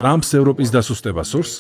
ტრამპს ევროპის დასუსტება სურს?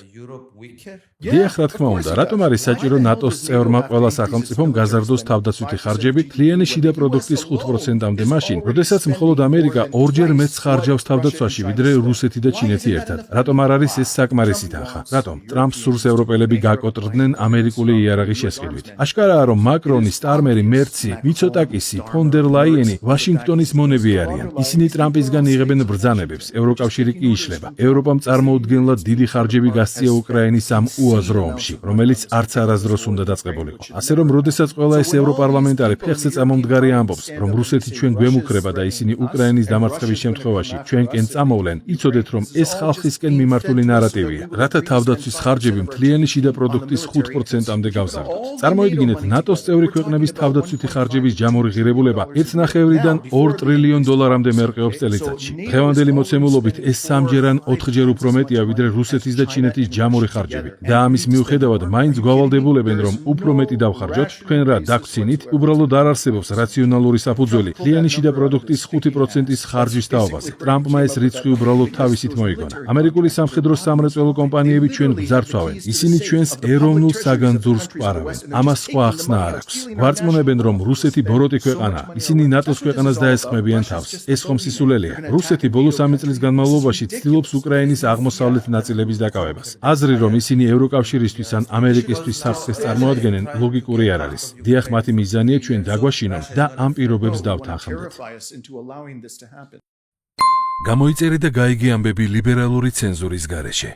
დიახ, რა თქმა უნდა, რატომ არის საჭირო ნატოს წევრმა ყველა სახელმწიფომ გაზარდოს თავდაცვითი ხარჯები მთლიანი შიდა პროდუქტის 5%-მდე მაშინ, როდესაც მხოლოდ ამერიკა ორჯერ მეტს ხარჯავს თავდაცვაში, ვიდრე რუსეთი და ჩინეთი ერთად. რატომ არ არის ეს საკმარისი თანხა? რატომ? ტრამპს სურს ევროპელები გაკოტრდნენ ამერიკული იარაღის შესყიდვით. აშკარაა, რომ მაკრონი, სტარმერი, მერცი, მიცოტაკისი, ფონ დერ ლაიენი ვაშინგტონის მონები არიან. ისინი ტრამპისგან იღებენ ბრძანებებს, ევროკავშირი კი იშლება. ევროპამ წარმოუდგენლად დიდი ხარჯები გასწია უკრაინის ამ უაზრო ომში, რომელიც არც არასდროს უნდა დაწყებულიყო. ასე რომ, როდესაც ყველა ეს ევროპარლამენტარი ფეხზე წამომდგარი ამბობს, რომ რუსეთი ჩვენ გვემუქრება და ისინი უკრაინის დამარცხების შემთხვევაში ჩვენკენ წამოვლენ, იცოდეთ, რომ ეს ხალხისკენ მიმართული ნარატივია, რათა თავდაცვის ხარჯები მთლიანი შიდა პროდუქტის 5%-მდე გავზარდოთ. წარმოიდგინეთ, ნატოს წევრი ქვეყნების თავდაცვითი ხარჯების ჯამური ღირებულება 1,5-დან 2 ტრილიონ დოლარამდე მერყეობს წელიწადში. დღევანდელი მოცემულობით ეს 3-ჯერ ან 4-ჯერ უფრო მეტია, ვიდრე რუსეთის და ჩინეთის ჯამური ხარჯები. და ამის მიუხედავად, მაინც გვავალდებულებენ, რომ უფრო მეტი დავხარჯოთ, თქვენ რა დაგვრცინით, უბრალოდ არ არსებობს რაციონალური საფუძველი მთლიანი შიდა პროდუქტის 5%-ის ხარჯვის თაობაზე. ტრამპმა ეს რიცხვი უბრალოდ თავისით მოიგონა. ამერიკული სამხედრო სამრეწველო კომპანიები ჩვენ გძარცვავენ. ისინი ჩვენს ეროვნულ საგანძურს გვყარავენ. ამას სხვა ახსნა არ აქვს. გვარწმუნებენ, რომ რუსეთი ბოროტი ქვეყანაა. ისინი ნატოს ქვეყანას დაესხმებიან თავს. ეს ხომ სისულელეა. რუსეთი ბოლო 3 წლის განმავლობაში ცდილობს უკრაინის აღმოსავლეთ ნაწილების დაკავებას. აზრი, რომ ისინი ევროკავშირისთვის ან ამერიკისთვის საფრთხეს წარმოადგენენ, ლოგიკური არ არის. დიახ, მათი მიზანია ჩვენ დაგვაშინონ და ამ პირობებს დავთანხმდეთ. გამოიწერე და გაიგე ამბები ლიბერალური ცენზურის გარეშე.